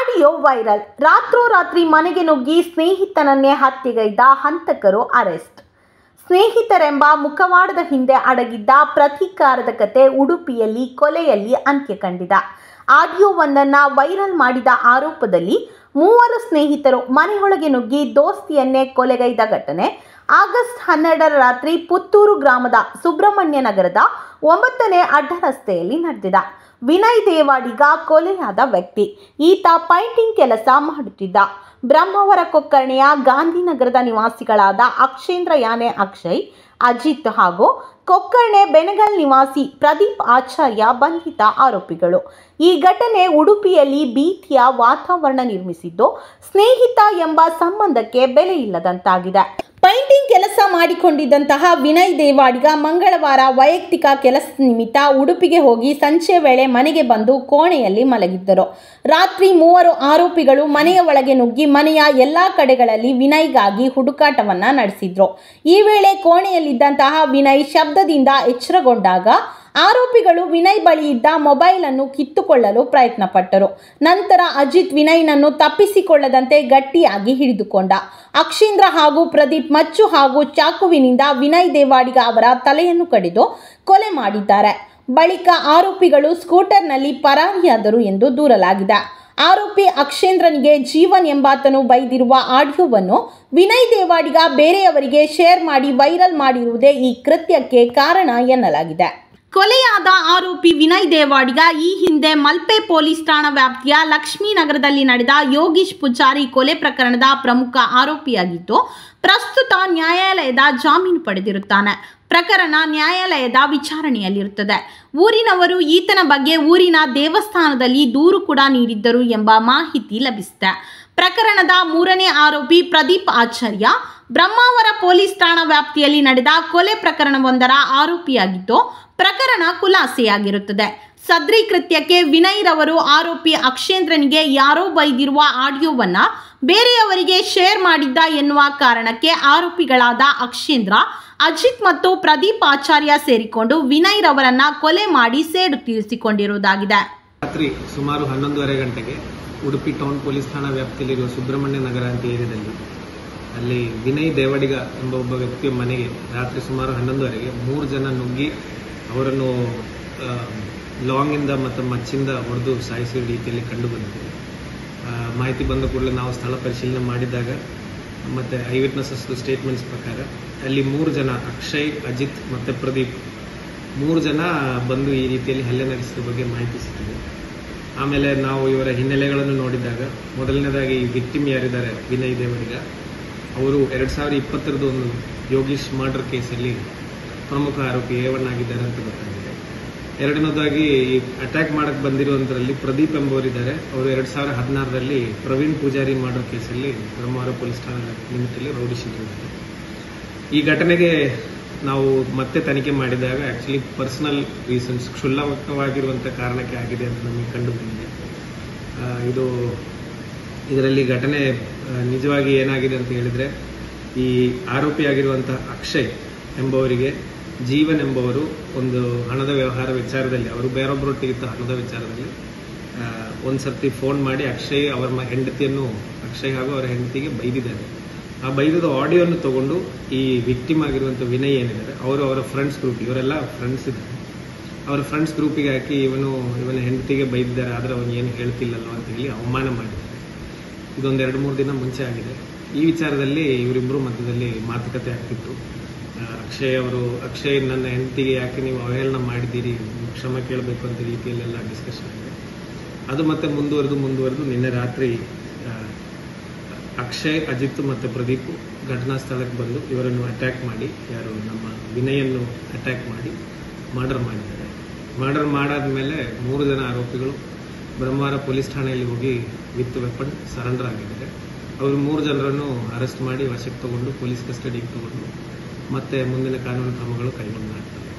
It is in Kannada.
Audio viral. ರಾತ್ರೋರಾತ್ರಿ ಮನೆಗೆ ನುಗ್ಗಿ ಸ್ನೇಹಿತನನ್ನೇ ಹತ್ಯೆಗೈದ ಹಂತಕರು ಅರೆಸ್ಟ್. ಸ್ನೇಹಿತರೆಂಬ ಮುಖವಾಡದ ಹಿಂದೆ ಅಡಗಿದ್ದ ಪ್ರತೀಕಾರದ ಕತೆ ಉಡುಪಿಯಲ್ಲಿ ಕೊಲೆಯಲ್ಲಿ ಅಂತ್ಯ ಕಂಡಿದೆ. ಆಡಿಯೋವೊಂದನ್ನು ವೈರಲ್ ಮಾಡಿದ ಆರೋಪದಲ್ಲಿ ಮೂವರು ಸ್ನೇಹಿತರು ಮನೆಯೊಳಗೆ ನುಗ್ಗಿ ದೋಸ್ತಿಯನ್ನೇ ಕೊಲೆಗೈದ ಘಟನೆ ಆಗಸ್ಟ್ 12ರ ರಾತ್ರಿ ಪುತ್ತೂರು ಗ್ರಾಮದ ಸುಬ್ರಹ್ಮಣ್ಯ ನಗರದ 9ನೇ ಅಡ್ಡ ರಸ್ತೆಯಲ್ಲಿ ನಡೆದಿದೆ. ವಿನಯ್ ದೇವಾಡಿಗ ಕೊಲೆಯಾದ ವ್ಯಕ್ತಿ. ಈತ ಪೈಂಟಿಂಗ್ ಕೆಲಸ ಮಾಡುತ್ತಿದ್ದ. ಬ್ರಹ್ಮಾವರ ಕೊಕ್ಕರ್ಣೆಯ ಗಾಂಧಿನಗರದ ನಿವಾಸಿಗಳಾದ ಅಕ್ಷೇಂದ್ರ ಯಾನೆ ಅಕ್ಷಯ್, ಅಜಿತ್ ಹಾಗೂ ಕೊಕ್ಕರ್ಣೆ ಬೆನಗಲ್ ನಿವಾಸಿ ಪ್ರದೀಪ್ ಆಚಾರ್ಯ ಬಂಧಿತ ಆರೋಪಿಗಳು. ಈ ಘಟನೆ ಉಡುಪಿಯಲ್ಲಿ ಭೀತಿಯ ವಾತಾವರಣ ನಿರ್ಮಿಸಿದ್ದು, ಸ್ನೇಹಿತ ಎಂಬ ಸಂಬಂಧಕ್ಕೆ ಬೆಲೆ ಇಲ್ಲದಂತಾಗಿದೆ. ಪೈಂಟಿಂಗ್ ಕೆಲಸ ಮಾಡಿಕೊಂಡಿದ್ದಂತಹ ವಿನಯ್ ದೇವಾಡಿಗ ಮಂಗಳವಾರ ವೈಯಕ್ತಿಕ ಕೆಲಸದ ನಿಮಿತ್ತ ಉಡುಪಿಗೆ ಹೋಗಿ ಸಂಜೆ ವೇಳೆ ಮನೆಗೆ ಬಂದು ಕೋಣೆಯಲ್ಲಿ ಮಲಗಿದ್ದರು. ರಾತ್ರಿ ಮೂವರು ಆರೋಪಿಗಳು ಮನೆಯ ಒಳಗೆ ನುಗ್ಗಿ ಮನೆಯ ಎಲ್ಲಾ ಕಡೆಗಳಲ್ಲಿ ವಿನಯ್ಗಾಗಿ ಹುಡುಕಾಟವನ್ನ ನಡೆಸಿದ್ರು. ಈ ವೇಳೆ ಕೋಣೆಯಲ್ಲಿದ್ದಂತಹ ವಿನಯ್ ಶಬ್ದದಿಂದ ಎಚ್ಚರಗೊಂಡಾಗ ಆರೋಪಿಗಳು ವಿನಯ್ ಬಳಿ ಇದ್ದ ಮೊಬೈಲ್ ಅನ್ನು ಕಿತ್ತುಕೊಳ್ಳಲು ಪ್ರಯತ್ನ ಪಟ್ಟರು. ನಂತರ ಅಜಿತ್ ವಿನಯ್ನನ್ನು ತಪ್ಪಿಸಿಕೊಳ್ಳದಂತೆ ಗಟ್ಟಿಯಾಗಿ ಹಿಡಿದುಕೊಂಡ. ಅಕ್ಷೇಂದ್ರ ಹಾಗೂ ಪ್ರದೀಪ್ ಮಚ್ಚು ಹಾಗೂ ಚಾಕುವಿನಿಂದ ವಿನಯ್ ದೇವಾಡಿಗ ಅವರ ತಲೆಯನ್ನು ಕಡಿದು ಕೊಲೆ ಮಾಡಿದ್ದಾರೆ. ಬಳಿಕ ಆರೋಪಿಗಳು ಸ್ಕೂಟರ್ನಲ್ಲಿ ಪರಾರಿಯಾದರು ಎಂದು ದೂರಲಾಗಿದೆ. ಆರೋಪಿ ಅಕ್ಷೇಂದ್ರನಿಗೆ ಜೀವನ್ ಎಂಬಾತನು ಬೈದಿರುವ ಆಡಿಯೋವನ್ನು ವಿನಯ್ ದೇವಾಡಿಗ ಬೇರೆಯವರಿಗೆ ಶೇರ್ ಮಾಡಿ ವೈರಲ್ ಮಾಡಿರುವುದೇ ಈ ಕೃತ್ಯಕ್ಕೆ ಕಾರಣ ಎನ್ನಲಾಗಿದೆ. ಕೊಲೆಯಾದ ಆರೋಪಿ ವಿನಯ್ ದೇವಾಡಿಗ ಈ ಹಿಂದೆ ಮಲ್ಪೆ ಪೊಲೀಸ್ ಠಾಣಾ ವ್ಯಾಪ್ತಿಯ ಲಕ್ಷ್ಮೀನಗರದಲ್ಲಿ ನಡೆದ ಯೋಗೀಶ್ ಪೂಜಾರಿ ಕೊಲೆ ಪ್ರಕರಣದ ಪ್ರಮುಖ ಆರೋಪಿಯಾಗಿದ್ದು, ಪ್ರಸ್ತುತ ನ್ಯಾಯಾಲಯದ ಜಾಮೀನು ಪಡೆದಿರುತ್ತಾನೆ. ಪ್ರಕರಣ ನ್ಯಾಯಾಲಯದ ವಿಚಾರಣೆಯಲ್ಲಿರುತ್ತದೆ. ಊರಿನವರು ಈತನ ಬಗ್ಗೆ ಊರಿನ ದೇವಸ್ಥಾನದಲ್ಲಿ ದೂರು ಕೂಡ ನೀಡಿದ್ದರು ಎಂಬ ಮಾಹಿತಿ ಲಭಿಸಿದೆ. ಪ್ರಕರಣದ ಮೂರನೇ ಆರೋಪಿ ಪ್ರದೀಪ್ ಆಚಾರ್ಯ ಬ್ರಹ್ಮಾವರ ಪೊಲೀಸ್ ಠಾಣಾ ವ್ಯಾಪ್ತಿಯಲ್ಲಿ ನಡೆದ ಕೊಲೆ ಪ್ರಕರಣವೊಂದರ ಆರೋಪಿಯಾಗಿದ್ದು, ಪ್ರಕರಣ ಖುಲಾಸೆಯಾಗಿರುತ್ತದೆ. ಸದ್ರಿ ಕೃತ್ಯಕ್ಕೆ ವಿನಯ್ ರವರು ಆರೋಪಿ ಅಕ್ಷೇಂದ್ರನಿಗೆ ಯಾರೋ ಬೈದಿರುವ ಆಡಿಯೋವನ್ನ ಬೇರೆಯವರಿಗೆ ಶೇರ್ ಮಾಡಿದ್ದ ಎನ್ನುವ ಕಾರಣಕ್ಕೆ ಆರೋಪಿಗಳಾದ ಅಕ್ಷೇಂದ್ರ, ಅಜಿತ್ ಮತ್ತು ಪ್ರದೀಪ್ ಆಚಾರ್ಯ ಸೇರಿಕೊಂಡು ವಿನಯ್ ರವರನ್ನ ಕೊಲೆ ಮಾಡಿ ಸೇಡು ತೀರಿಸಿಕೊಂಡಿರುವುದಾಗಿದೆ. ರಾತ್ರಿ ಸುಮಾರು 11:30 ಗಂಟೆಗೆ ಉಡುಪಿ ಟೌನ್ ಪೊಲೀಸ್ ಠಾಣಾ ವ್ಯಾಪ್ತಿಯಲ್ಲಿರುವ ಸುಬ್ರಹ್ಮಣ್ಯ ನಗರ ಅಂತ ಏರಿಯಾದಲ್ಲಿ ಅಲ್ಲಿ ವಿನಯ್ ದೇವಾಡಿಗ ಎಂಬ ಒಬ್ಬ ವ್ಯಕ್ತಿಯ ಮನೆಗೆ ರಾತ್ರಿ ಸುಮಾರು 11:30ಗೆ 3 ಜನ ನುಗ್ಗಿ ಅವರನ್ನು ಲಾಂಗಿಂದ ಮತ್ತು ಮಚ್ಚಿಂದ ಹೊಡೆದು ಸಾಯಿಸುವ ರೀತಿಯಲ್ಲಿ ಕಂಡು ಬಂದಿದೆ. ಮಾಹಿತಿ ಬಂದ ಕೂಡಲೇ ನಾವು ಸ್ಥಳ ಪರಿಶೀಲನೆ ಮಾಡಿದಾಗ ಮತ್ತು ಐ ವಿಟ್ನೆಸಸ್ ಸ್ಟೇಟ್ಮೆಂಟ್ಸ್ ಪ್ರಕಾರ ಅಲ್ಲಿ 3 ಜನ ಅಕ್ಷಯ್, ಅಜಿತ್ ಮತ್ತು ಪ್ರದೀಪ್ 3 ಜನ ಬಂದು ಈ ರೀತಿಯಲ್ಲಿ ಹಲ್ಲೆ ನಡೆಸಿದ ಬಗ್ಗೆ ಮಾಹಿತಿ ಸಿಕ್ಕಿದೆ. ಆಮೇಲೆ ನಾವು ಇವರ ಹಿನ್ನೆಲೆಗಳನ್ನು ನೋಡಿದಾಗ ಮೊದಲನೇದಾಗಿ ಈ ವಿಕ್ಟಿಮ್ ಯಾರಿದ್ದಾರೆ ವಿನಯ್ ದೇವಾಡಿಗ ಅವರು 2020ರದ ಒಂದು ಯೋಗೀಶ್ ಮರ್ಡರ್ ಕೇಸಲ್ಲಿ ಪ್ರಮುಖ ಆರೋಪಿ A1 ಆಗಿದ್ದಾರೆ ಅಂತ ಗೊತ್ತಾಗಿದೆ. ಎರಡನೇದಾಗಿ ಈ ಅಟ್ಯಾಕ್ ಮಾಡಕ್ಕೆ ಬಂದಿರುವಂತರಲ್ಲಿ ಪ್ರದೀಪ್ ಎಂಬುವರಿದ್ದಾರೆ. ಅವರು 2016ರಲ್ಲಿ ಪ್ರವೀಣ್ ಪೂಜಾರಿ ಮರ್ಡರ್ ಕೇಸಲ್ಲಿ ಬ್ರಹ್ಮಾವರ ಪೊಲೀಸ್ ಠಾಣಾ ಲಿಮಿಟಲ್ಲಿ ರೌಡಿ ಶೀಟರ್. ಈ ಘಟನೆಗೆ ನಾವು ಮತ್ತೆ ತನಿಖೆ ಮಾಡಿದಾಗ ಆಕ್ಚುಲಿ ಪರ್ಸನಲ್ ರೀಸನ್ಸ್, ಕ್ಷುಲ್ಲಕವಾಗಿರುವಂಥ ಕಾರಣಕ್ಕೆ ಆಗಿದೆ ಅಂತ ನಮಗೆ ಕಂಡು ಬಂದಿದೆ. ಇದರಲ್ಲಿ ಘಟನೆ ನಿಜವಾಗಿ ಏನಾಗಿದೆ ಅಂತ ಹೇಳಿದ್ರೆ, ಈ ಆರೋಪಿಯಾಗಿರುವಂತಹ ಅಕ್ಷಯ್ ಎಂಬವರಿಗೆ ಜೀವನ್ ಎಂಬವರು ಒಂದು ಹಣದ ವ್ಯವಹಾರ ವಿಚಾರದಲ್ಲಿ, ಅವರು ಬೇರೊಬ್ಬರೊಟ್ಟಿಗಿದ್ದ ಹಣದ ವಿಚಾರದಲ್ಲಿ ಒಂದ್ಸರ್ತಿ ಫೋನ್ ಮಾಡಿ ಅಕ್ಷಯ್ ಅವರ ಹೆಂಡತಿಯನ್ನು, ಅಕ್ಷಯ್ ಹಾಗೂ ಅವರ ಹೆಂಡತಿಗೆ ಬೈದಿದ್ದಾರೆ. ಆ ಬೈದದ ಆಡಿಯೋವನ್ನು ತಗೊಂಡು ಈ ವಿಕ್ಟಿಮ್ ಆಗಿರುವಂಥ ವಿನಯ್ ಏನಿದ್ದಾರೆ ಅವರು ಅವರ ಫ್ರೆಂಡ್ಸ್ ಗ್ರೂಪ್, ಇವರೆಲ್ಲ ಫ್ರೆಂಡ್ಸ್ ಇದ್ದಾರೆ, ಅವರ ಫ್ರೆಂಡ್ಸ್ ಗ್ರೂಪಿಗೆ ಹಾಕಿ ಇವನ ಹೆಂಡತಿಗೆ ಬೈದಿದ್ದಾರೆ, ಆದರೆ ಅವನು ಏನು ಹೇಳ್ತಿಲ್ಲಲ್ಲ ಅಂತ ಹೇಳಿ ಅವಮಾನ ಮಾಡಿದ್ದಾರೆ. ಇದೊಂದು 2-3 ದಿನ ಮುಂಚೆ ಆಗಿದೆ. ಈ ವಿಚಾರದಲ್ಲಿ ಇವರಿಬ್ಬರು ಮಧ್ಯದಲ್ಲಿ ಮಾತುಕತೆ ಆಗ್ತಿತ್ತು. ಅಕ್ಷಯ್ ನನ್ನ ಹೆಂಡತಿಗೆ ಯಾಕೆ ನೀವು ಅವಹೇಳನ ಮಾಡಿದ್ದೀರಿ, ಕ್ಷಮೆ ಕೇಳಬೇಕು ಅಂತ ರೀತಿಯಲ್ಲೆಲ್ಲ ಡಿಸ್ಕಷನ್ ಆಗಿದೆ. ಅದು ಮತ್ತೆ ಮುಂದುವರೆದು ನಿನ್ನೆ ರಾತ್ರಿ ಅಕ್ಷಯ್, ಅಜಿತ್ ಮತ್ತು ಪ್ರದೀಪ್ ಘಟನಾ ಸ್ಥಳಕ್ಕೆ ಬಂದು ಇವರನ್ನು ಅಟ್ಯಾಕ್ ಮಾಡಿ, ಯಾರು ನಮ್ಮ ವಿನಯನ್ನು ಅಟ್ಯಾಕ್ ಮಾಡಿ ಮರ್ಡರ್ ಮಾಡಿದ್ದಾರೆ. ಮರ್ಡರ್ ಮಾಡಾದ್ಮೇಲೆ 3 ಜನ ಆರೋಪಿಗಳು ಬ್ರಹ್ಮಾವರ ಪೊಲೀಸ್ ಠಾಣೆಯಲ್ಲಿ ಹೋಗಿ ವಿತ್ ವೆಪನ್ ಸರೆಂಡರ್ ಆಗಿದ್ದಾರೆ. ಅವರು 3 ಜನರನ್ನು ಅರೆಸ್ಟ್ ಮಾಡಿ ವಶಕ್ಕೆ ತಗೊಂಡು ಪೊಲೀಸ್ ಕಸ್ಟಡಿಗೆ ತಗೊಂಡು ಮತ್ತೆ ಮುಂದಿನ ಕಾನೂನು ಕ್ರಮಗಳು ಕೈಗೊಳ್ಳಲಾಗ್ತದೆ.